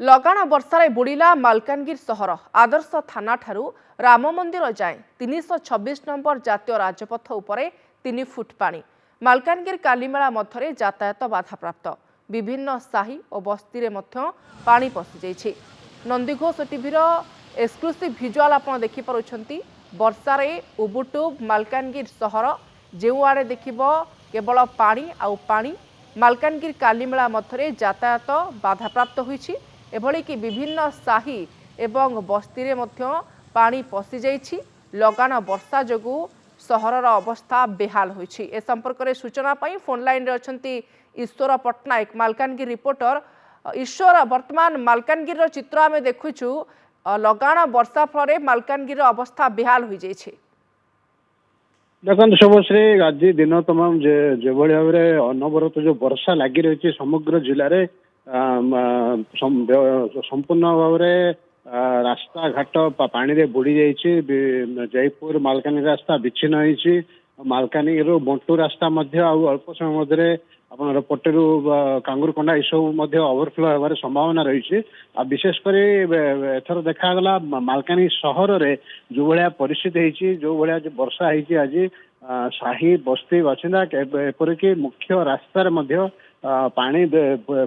लगाण वर्षार बुड़िला मालकानगिर सहर आदर्श थाना ठारू राम मंदिर जाए 326 नंबर जातीय राजपथ उपरे 3 फुट पानी मालकानगिर कालीमेला मध्य यातायात बाधाप्राप्त विभिन्न साही और बस्ती रे मध्य पानी पशि जाइछि। नंदीघोष टीभीर एक्सक्लूसिव भिजुआल आपण देखि पारुछंती। वर्षारे उबुटुब मालकानगिर सहर जेउ आड़े देखिबो केवल पानी आउ पानी मालकानगिर कालीमेला मध्य यातायात बाधाप्राप्त होइछि। एभली कि विभिन्न साही एवं बस्ती रे मध्य पानी पशि जाइछि। लगाण वर्षा जोगु सहरर अवस्था बेहाल होइछि। ए संपर्क में सूचना पाई फोन लाइन रे अछंती ईश्वर पट्टनायक मालकानगिर रिपोर्टर। ईश्वर, वर्तमान मालकानगिर चित्र आमे देखुछु, लगाण वर्षा फल मालकानगिर अवस्था बेहाल हो जाइछि। देखो शुभश्री, आज दिन तमाम जो भाव में अनवरत जो वर्षा लगी रही समग्र जिले में संपूर्ण भाव में रास्ता घाट पानी रे बुड़ी जाइए। जयपुर मालकानगिरी रास्ता विच्छिन्न होइछि। मालकानगिरी बंटू रास्ता अल्प समय मध्य आप पटेरू कांगुरकोंडा यू ओवरफ्लो होबार संभावना रही। विशेषकर एथर देखागला मालकानगिरी सहर में जो भाया परिस्थिति होती जो भाया वर्षा होती आज साही बस्ती बासिंदा एपरिक मुख्य रास्तार पानी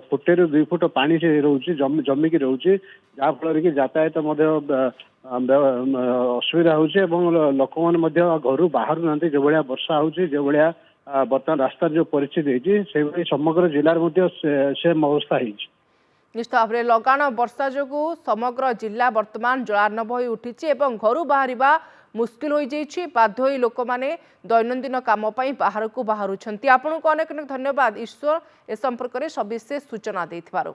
फुटेरु 2 फुट पानी से रोचे जमिकी रोचे जहाँफल कि यातायात असुविधा होचे लोक मैंने घर बाहर ना जो भाया वर्षा होची जो भाया बर्तमान रास्तार जो परिस्थिति होती से समग्र जिलार सेम अवस्था होती। निश्चित भाव में लगाण वर्षा जोगु समग्र जिला वर्तमान जलार्णव हो उठी और घर बाहर मुस्किल हो जाइए। बाध्य होई लोक माने दैनंदिन काम बाहर को बाहर। आपको अनेक अनेक धन्यवाद ईश्वर ए संपर्क में सविशेष सूचना देथिबारु।